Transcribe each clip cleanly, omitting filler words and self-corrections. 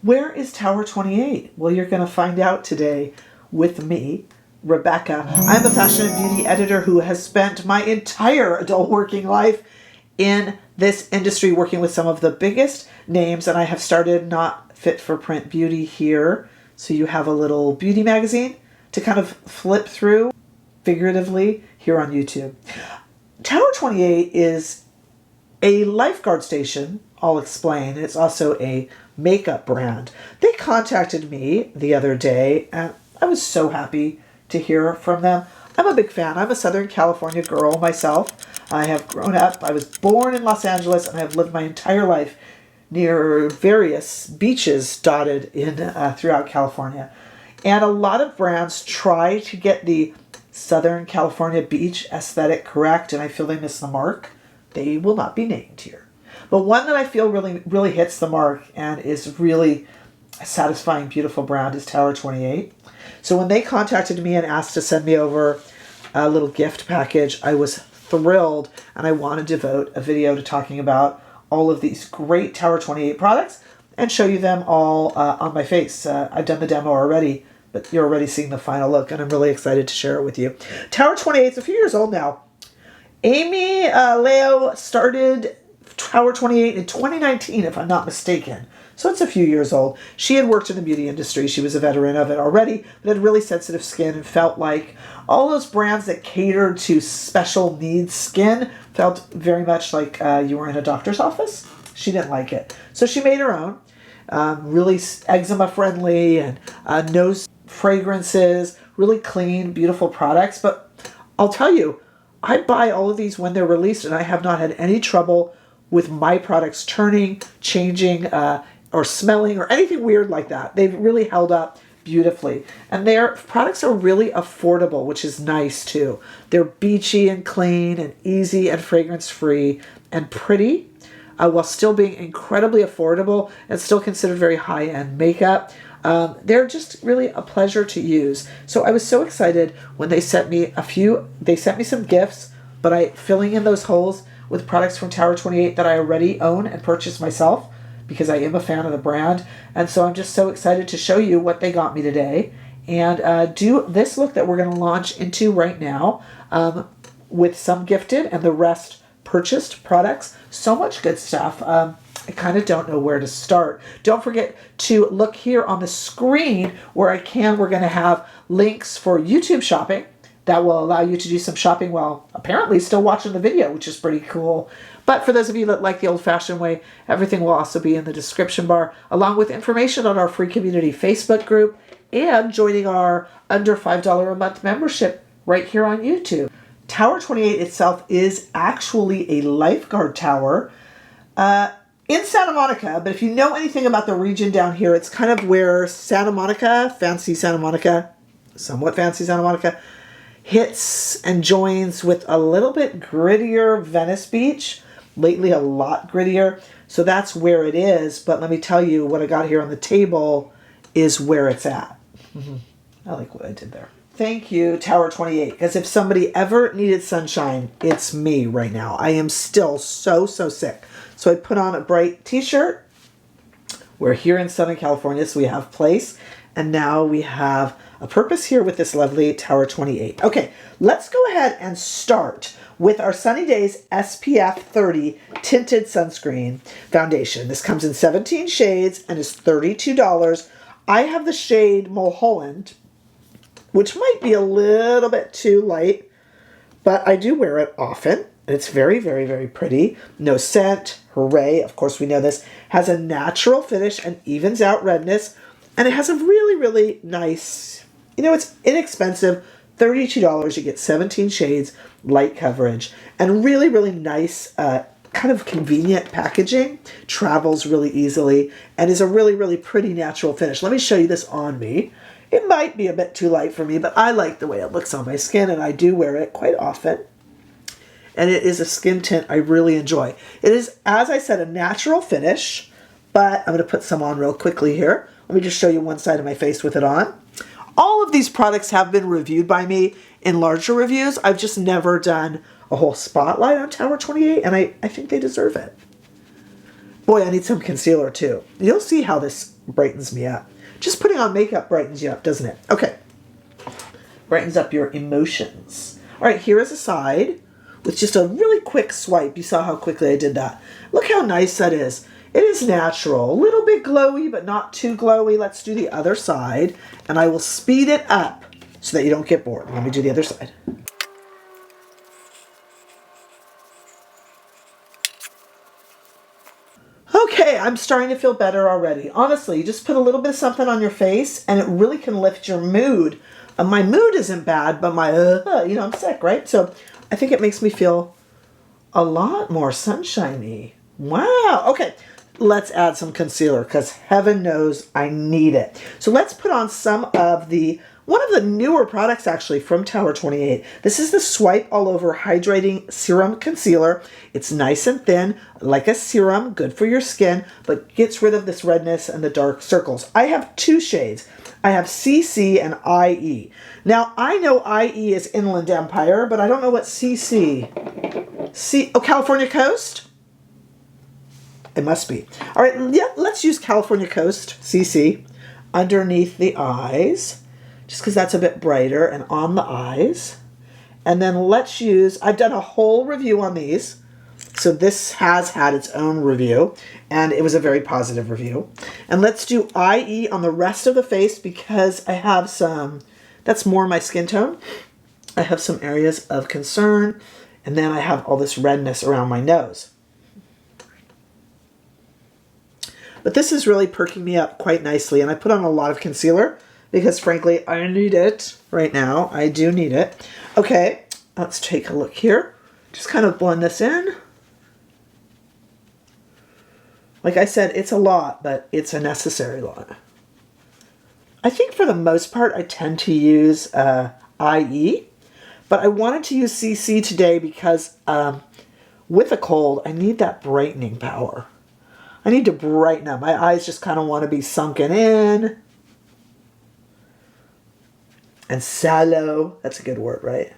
Where is Tower 28? Well, you're going to find out today with me, Rebecca. I'm a fashion and beauty editor who has spent my entire adult working life in this industry working with some of the biggest names, and I have started Not Fit for Print Beauty here. So you have a little beauty magazine to kind of flip through figuratively here on YouTube. Tower 28 is a lifeguard station, I'll explain. It's also a makeup brand. They contacted me the other day, and I was so happy to hear from them. I'm a big fan. I'm a Southern California girl myself. I have grown up. I was born in Los Angeles, and I have lived my entire life near various beaches dotted in throughout California. And a lot of brands try to get the Southern California beach aesthetic correct, and I feel they miss the mark. They will not be named here. But one that I feel really hits the mark and is really a satisfying, beautiful brand is Tower 28. So when they contacted me and asked to send me over a little gift package, I was thrilled, and I want to devote a video to talking about all of these great Tower 28 products and show you them all on my face. I've done the demo already, but you're already seeing the final look, and I'm really excited to share it with you. Tower 28 is a few years old now. Amy Leo started Tower 28 in 2019, if I'm not mistaken. So it's a few years old. She had worked in the beauty industry. She was a veteran of it already, but had really sensitive skin and felt like all those brands that catered to special needs skin felt very much like you were in a doctor's office. She didn't like it. So she made her own, really eczema friendly and no fragrances, really clean, beautiful products. But I'll tell you, I buy all of these when they're released, and I have not had any trouble with my products turning, changing, or smelling, or anything weird like that. They've really held up beautifully. And their products are really affordable, which is nice too. They're beachy and clean and easy and fragrance-free and pretty, while still being incredibly affordable and still considered very high-end makeup. They're just really a pleasure to use. So I was so excited when they sent me some gifts, but filling in those holes with products from Tower 28 that I already own and purchased myself because I am a fan of the brand. And so I'm just so excited to show you what they got me today and do this look that we're going to launch into right now with some gifted and the rest purchased products. So much good stuff. I kind of don't know where to start. Don't forget to look here on the screen where we're going to have links for YouTube shopping that will allow you to do some shopping while apparently still watching the video, which is pretty cool. But for those of you that like the old-fashioned way, everything will also be in the description bar, along with information on our free community Facebook group and joining our under $5 a month membership right here on YouTube. Tower 28 itself is actually a lifeguard tower in Santa Monica, but if you know anything about the region down here, it's kind of where somewhat fancy Santa Monica, hits and joins with a little bit grittier Venice Beach. Lately, a lot grittier. So that's where it is. But let me tell you, what I got here on the table is where it's at. I like what I did there. Thank you, Tower 28. Because if somebody ever needed sunshine, it's me right now. I am still so sick. So I put on a bright t-shirt. We're here in Southern California, so we have place. And now we have a purpose here with this lovely Tower 28. Okay, let's go ahead and start with our Sunny Days SPF 30 Tinted Sunscreen Foundation. This comes in 17 shades and is $32. I have the shade Mulholland, which might be a little bit too light, but I do wear it often. It's very, very, very pretty. No scent. Hooray. Of course, we know this. Has a natural finish and evens out redness. And it has a really, really nice, it's inexpensive. $32. You get 17 shades, light coverage, and really, really nice, kind of convenient packaging. Travels really easily and is a really, really pretty natural finish. Let me show you this on me. It might be a bit too light for me, but I like the way it looks on my skin, and I do wear it quite often. And it is a skin tint I really enjoy. It is, as I said, a natural finish, but I'm going to put some on real quickly here. Let me just show you one side of my face with it on. All of these products have been reviewed by me in larger reviews. I've just never done a whole spotlight on Tower 28, and I think they deserve it. Boy, I need some concealer too. You'll see how this brightens me up. Just putting on makeup brightens you up, doesn't it? Okay. Brightens up your emotions. All right, here is a side with just a really quick swipe. You saw how quickly I did that. Look how nice that is. It is natural, a little bit glowy, but not too glowy. Let's do the other side, and I will speed it up so that you don't get bored. Let me do the other side. Okay, I'm starting to feel better already. Honestly, you just put a little bit of something on your face, and it really can lift your mood. My mood isn't bad, but I'm sick, right? So I think it makes me feel a lot more sunshiny. Wow. Okay, let's add some concealer because heaven knows I need it. So let's put on some of one of the newer products actually from Tower 28. This is the Swipe All Over Hydrating Serum Concealer. It's nice and thin, like a serum, good for your skin, but gets rid of this redness and the dark circles. I have two shades. I have CC and IE. Now, I know IE is Inland Empire, but I don't know what CC. California Coast? It must be. All right, yeah, let's use California Coast, CC, underneath the eyes, just because that's a bit brighter, and on the eyes. And then let's use, I've done a whole review on these, so this has had its own review, and it was a very positive review. And let's do IE on the rest of the face because I have some, that's more my skin tone. I have some areas of concern, and then I have all this redness around my nose. But this is really perking me up quite nicely, and I put on a lot of concealer because frankly, I need it right now. I do need it. Okay, let's take a look here. Just kind of blend this in. Like I said, it's a lot, but it's a necessary lot. I think for the most part, I tend to use IE, but I wanted to use CC today because with a cold, I need that brightening power. I need to brighten up. My eyes just kind of want to be sunken in. And sallow. That's a good word, right?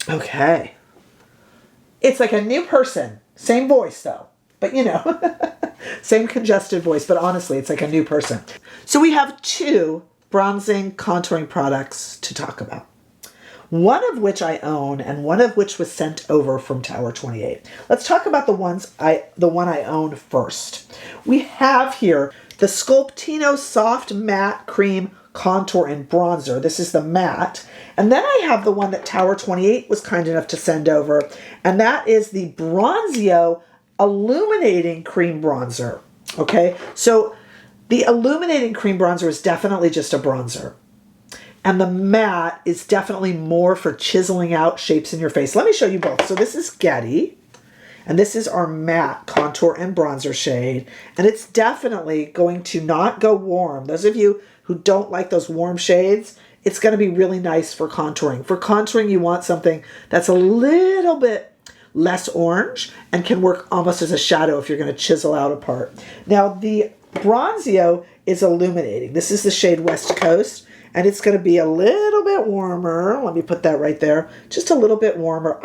Okay. It's like a new person. Same voice, though. But, same congested voice. But honestly, it's like a new person. So we have two bronzing contouring products to talk about. One of which I own and one of which was sent over from Tower 28. Let's talk about the one I own first. We have here the Sculptino Soft Matte Cream Contour and Bronzer. This is the matte. And then I have the one that Tower 28 was kind enough to send over, and that is the Bronzio Illuminating Cream Bronzer. Okay, so the Illuminating Cream Bronzer is definitely just a bronzer. And the matte is definitely more for chiseling out shapes in your face. Let me show you both. So this is Getty, and this is our matte contour and bronzer shade. And it's definitely going to not go warm. Those of you who don't like those warm shades, it's going to be really nice for contouring. For contouring, you want something that's a little bit less orange and can work almost as a shadow if you're going to chisel out a part. Now, the Bronzio is illuminating. This is the shade West Coast. And it's going to be a little bit warmer. Let me put that right there. Just a little bit warmer.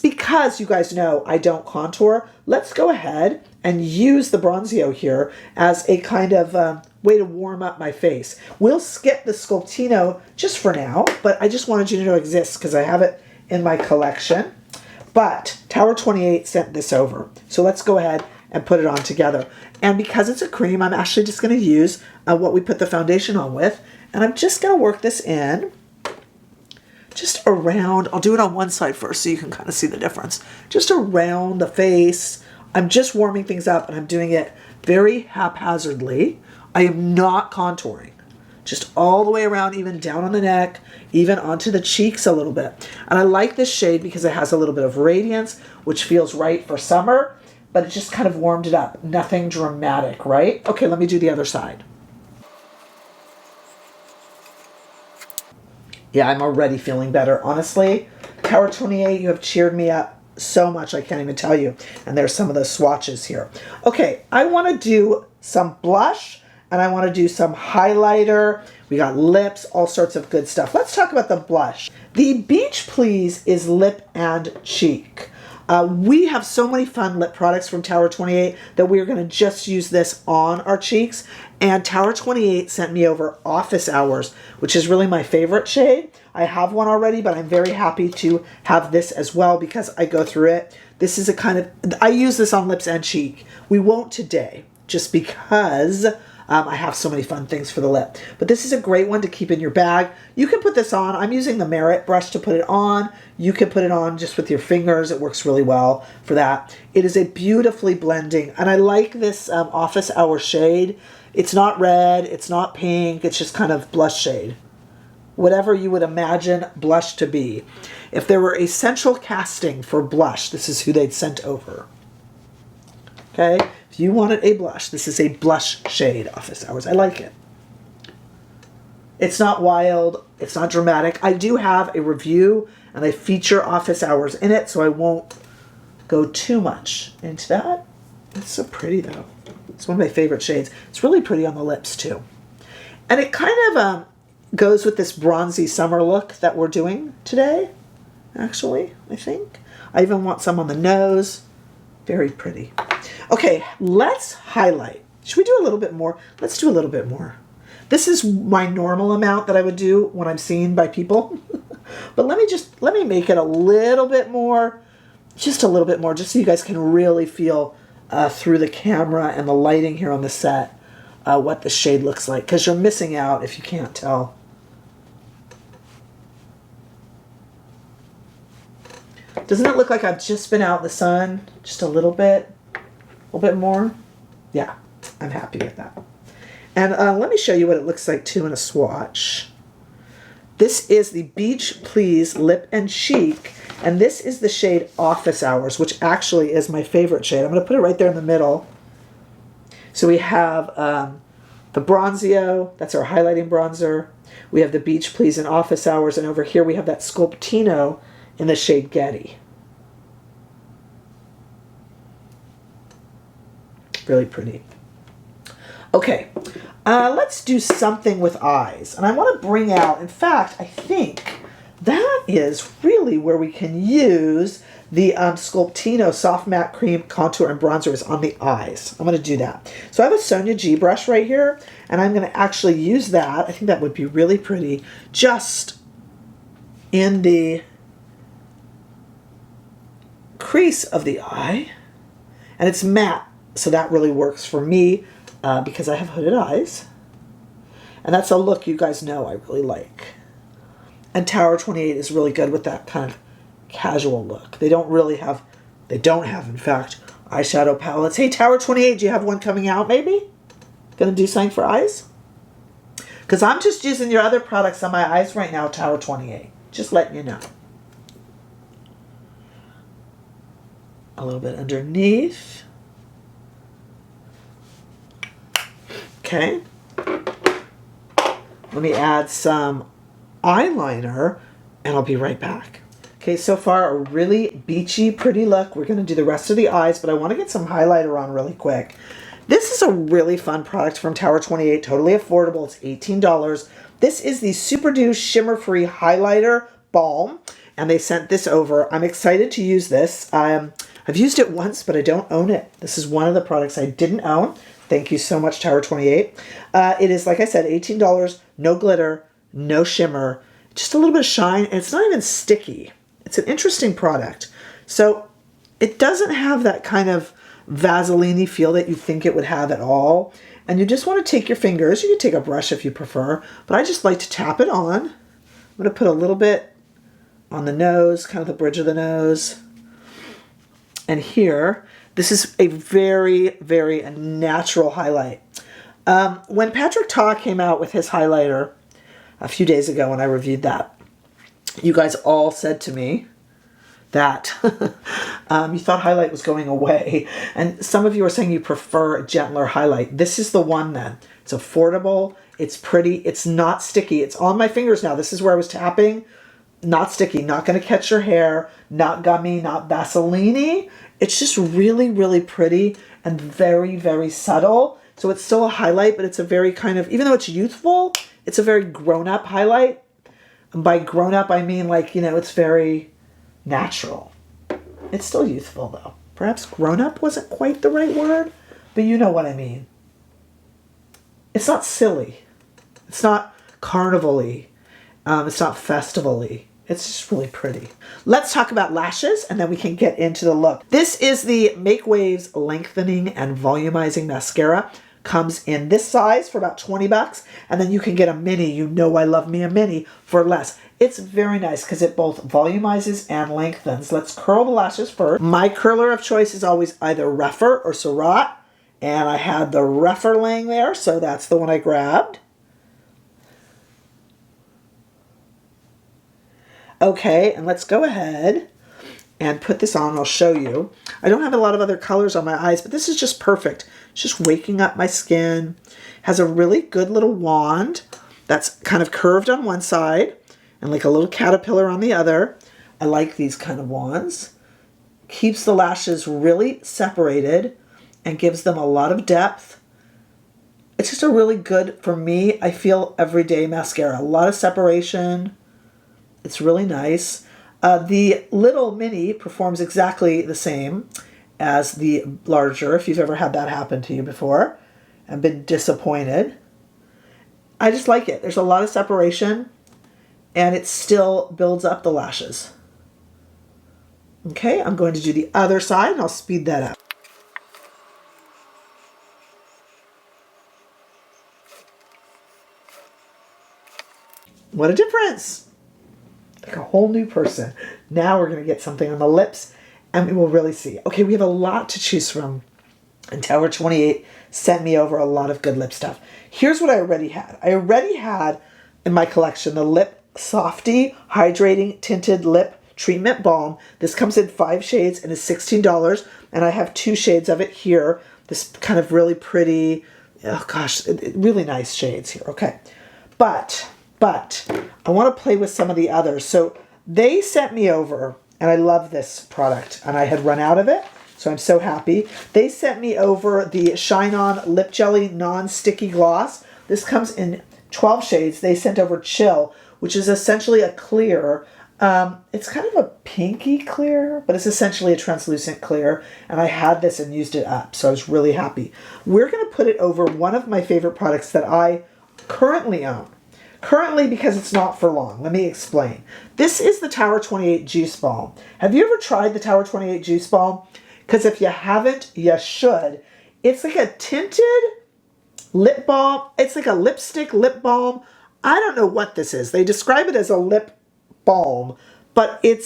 Because you guys know I don't contour, let's go ahead and use the Bronzio here as a kind of way to warm up my face. We'll skip the Sculptino just for now, but I just wanted you to know it exists because I have it in my collection. But Tower 28 sent this over. So let's go ahead and put it on together. And because it's a cream, I'm actually just going to use what we put the foundation on with. And I'm just going to work this in just around. I'll do it on one side first so you can kind of see the difference. Just around the face. I'm just warming things up and I'm doing it very haphazardly. I am not contouring. Just all the way around, even down on the neck, even onto the cheeks a little bit. And I like this shade because it has a little bit of radiance, which feels right for summer, but it just kind of warmed it up. Nothing dramatic, right? Okay, let me do the other side. Yeah, I'm already feeling better. Honestly, Tower 28, you have cheered me up so much, I can't even tell you. And there's some of those swatches here. Okay, I want to do some blush, and I want to do some highlighter. We got lips, all sorts of good stuff. Let's talk about the blush. The Beach Please is lip and cheek. We have so many fun lip products from Tower 28 that we're going to just use this on our cheeks. And Tower 28 sent me over Office Hours, which is really my favorite shade. I have one already, but I'm very happy to have this as well because I go through it. This is a kind of, I use this on lips and cheek. We won't today, just because I have so many fun things for the lip. But this is a great one to keep in your bag. You can put this on. I'm using the Merit brush to put it on. You can put it on just with your fingers. It works really well for that. It is a beautifully blending, and I like this Office Hour shade. It's not red, it's not pink, it's just kind of blush shade. Whatever you would imagine blush to be. If there were a central casting for blush, this is who they'd sent over. Okay? If you wanted a blush, this is a blush shade, Office Hours. I like it. It's not wild, it's not dramatic. I do have a review and I feature Office Hours in it, so I won't go too much into that. It's so pretty though. It's one of my favorite shades. It's really pretty on the lips too. And it kind of goes with this bronzy summer look that we're doing today, actually, I think. I even want some on the nose. Very pretty. Okay, let's highlight. Should we do a little bit more? Let's do a little bit more. This is my normal amount that I would do when I'm seen by people. But let me make it a little bit more, just a little bit more, just so you guys can really feel through the camera and the lighting here on the set what the shade looks like, because you're missing out if you can't tell. Doesn't it look like I've just been out in the sun just a little bit more? Yeah, I'm happy with that. And let me show you what it looks like too in a swatch. This is the Beach Please Lip and Cheek, and this is the shade Office Hours, which actually is my favorite shade. I'm going to put it right there in the middle. So we have the Bronzio, that's our highlighting bronzer. We have the Beach Please in Office Hours, and over here we have that Sculptino in the shade Getty. Really pretty. Okay, let's do something with eyes. And I want to bring out, in fact, I think that is really where we can use the Sculptino Soft Matte Cream Contour and Bronzers on the eyes. I'm going to do that. So I have a Sonia G brush right here, and I'm going to actually use that. I think that would be really pretty just in the crease of the eye. And it's matte, so that really works for me. Because I have hooded eyes. And that's a look you guys know I really like. And Tower 28 is really good with that kind of casual look. They don't have, in fact, eyeshadow palettes. Hey, Tower 28, do you have one coming out maybe? Gonna do something for eyes? Because I'm just using your other products on my eyes right now, Tower 28. Just letting you know. A little bit underneath. Okay, let me add some eyeliner and I'll be right back. Okay, so far a really beachy, pretty look. We're going to do the rest of the eyes, but I want to get some highlighter on really quick. This is a really fun product from Tower 28, totally affordable. It's $18. This is the Super Dew Shimmer Free Highlighter Balm, and they sent this over. I'm excited to use this. I've used it once, but I don't own it. This is one of the products I didn't own. Thank you so much, Tower 28. It is, like I said, $18, no glitter, no shimmer, just a little bit of shine, and it's not even sticky. It's an interesting product. So it doesn't have that kind of Vaseline-y feel that you think it would have at all. And you just want to take your fingers, you can take a brush if you prefer, but I just like to tap it on. I'm going to put a little bit on the nose, kind of the bridge of the nose. And here, this is a very, very natural highlight. When Patrick Ta came out with his highlighter a few days ago when I reviewed that, you guys all said to me that you thought highlight was going away. And some of you are saying you prefer a gentler highlight. This is the one then. It's affordable, it's pretty, it's not sticky. It's on my fingers now. This is where I was tapping. Not sticky, not going to catch your hair, not gummy, not Vaseline-y. It's just really, really pretty and very, very subtle. So it's still a highlight, but it's a very kind of, even though it's youthful, it's a very grown-up highlight. And by grown-up, I mean like, you know, it's very natural. It's still youthful though. Perhaps grown-up wasn't quite the right word, but you know what I mean. It's not silly. It's not carnival-y. It's not festival-y. It's just really pretty. Let's talk about lashes and then we can get into the look. This is the Make Waves Lengthening and Volumizing Mascara. Comes in this size for about 20 bucks. And then you can get a mini. You know I love me a mini for less. It's very nice because it both volumizes and lengthens. Let's curl the lashes first. My curler of choice is always either Rephr or Surratt. And I had the Rephr laying there, so that's the one I grabbed. Okay, and let's go ahead and put this on. I'll show you. I don't have a lot of other colors on my eyes, but this is just perfect. It's just waking up my skin. Has a really good little wand that's kind of curved on one side and like a little caterpillar on the other. I like these kind of wands. Keeps the lashes really separated and gives them a lot of depth. It's just a really good, for me, I feel everyday mascara. A lot of separation. It's really nice. The little mini performs exactly the same as the larger, if you've ever had that happen to you before and been disappointed. I just like it. There's a lot of separation and it still builds up the lashes. Okay, I'm going to do the other side and I'll speed that up. What a difference! Like a whole new person. Now we're going to get something on the lips and we will really see. Okay, we have a lot to choose from. And Tower 28 sent me over a lot of good lip stuff. Here's what I already had. I already had in my collection the Lip Softie Hydrating Tinted Lip Treatment Balm. This comes in 5 shades and is $16. And I have 2 shades of it here. This kind of really pretty, oh gosh, really nice shades here. Okay. But I want to play with some of the others. So they sent me over, and I love this product, and I had run out of it, so I'm so happy. They sent me over the Shine On Lip Jelly Non-Sticky Gloss. This comes in 12 shades. They sent over Chill, which is essentially a clear. It's kind of a pinky clear, but it's essentially a translucent clear, and I had this and used it up, so I was really happy. We're going to put it over one of my favorite products that I currently own. Currently, because it's not for long. Let me explain. This is the Tower 28 Juice Balm. Have you ever tried the Tower 28 Juice Balm? Because if you haven't, you should. It's like a tinted lip balm. It's like a lipstick lip balm. I don't know what this is. They describe it as a lip balm, but it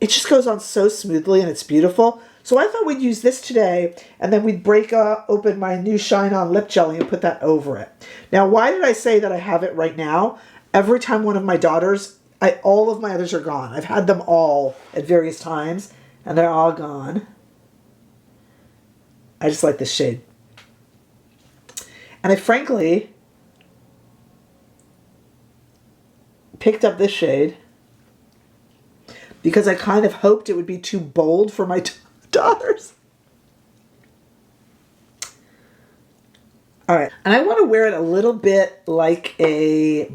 just goes on so smoothly and it's beautiful. So I thought we'd use this today and then we'd break open my new Shine On Lip Jelly and put that over it. Now, why did I say that I have it right now? Every time one of my daughters, all of my others are gone. I've had them all at various times and they're all gone. I just like this shade. And I frankly picked up this shade because I kind of hoped it would be too bold for my daughters. All right, and I want to wear it a little bit like a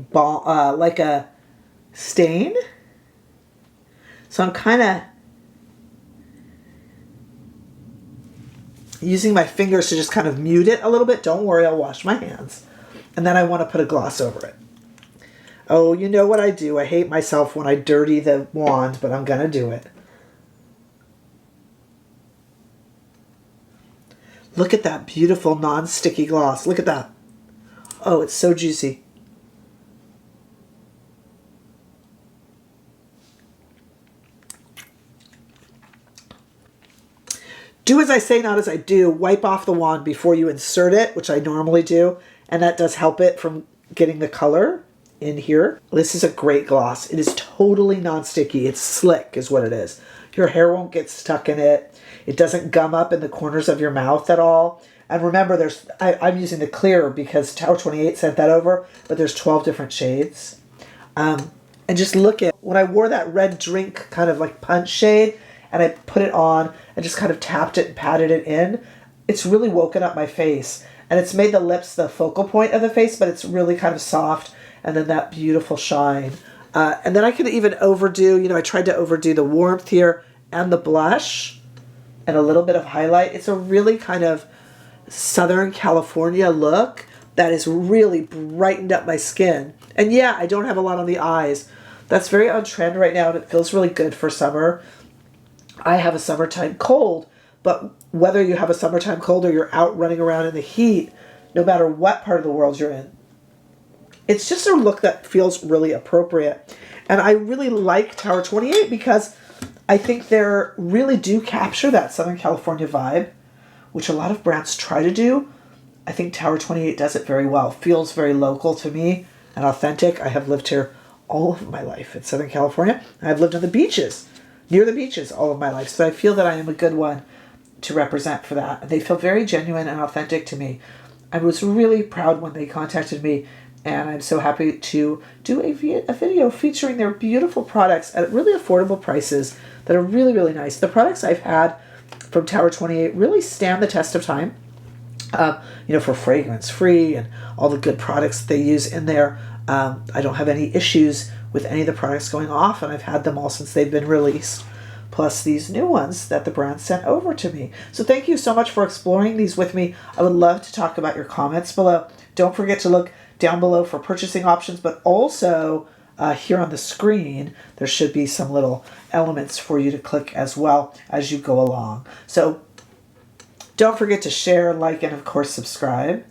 stain. So I'm kind of using my fingers to just kind of mute it a little bit. Don't worry, I'll wash my hands. And then I want to put a gloss over it. Oh, you know what I do. I hate myself when I dirty the wand, but I'm going to do it. Look at that beautiful non-sticky gloss. Look at that. Oh, it's so juicy. Do as I say, not as I do. Wipe off the wand before you insert it, which I normally do, and that does help it from getting the color in here. This is a great gloss. It is totally non-sticky. It's slick is what it is. Your hair won't get stuck in it. It doesn't gum up in the corners of your mouth at all. And remember, I'm using the clear because Tower 28 sent that over, but there's 12 different shades. And just look at, when I wore that red drink kind of like punch shade, and I put it on and just kind of tapped it and patted it in, it's really woken up my face. And it's made the lips the focal point of the face, but it's really kind of soft. And then that beautiful shine. And then I could even overdo, I tried to overdo the warmth here, and the blush and a little bit of highlight. It's a really kind of Southern California look that has really brightened up my skin. And yeah, I don't have a lot on the eyes. That's very on trend right now, and it feels really good for summer. I have a summertime cold, but whether you have a summertime cold or you're out running around in the heat, no matter what part of the world you're in, it's just a look that feels really appropriate. And I really like Tower 28 because I think they really do capture that Southern California vibe, which a lot of brands try to do. I think Tower 28 does it very well. Feels very local to me and authentic. I have lived here all of my life in Southern California. I've lived on the beaches, near the beaches all of my life. So I feel that I am a good one to represent for that. They feel very genuine and authentic to me. I was really proud when they contacted me, and I'm so happy to do a video featuring their beautiful products at really affordable prices that are really, really nice. The products I've had from Tower 28 really stand the test of time. For fragrance free and all the good products they use in there. I don't have any issues with any of the products going off, and I've had them all since they've been released, plus these new ones that the brand sent over to me. So thank you so much for exploring these with me. I would love to talk about your comments below. Don't forget to look down below for purchasing options, but also here on the screen, there should be some little elements for you to click as well as you go along. So don't forget to share, like, and of course subscribe.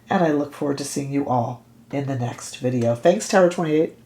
And I look forward to seeing you all in the next video. Thanks, Tower 28.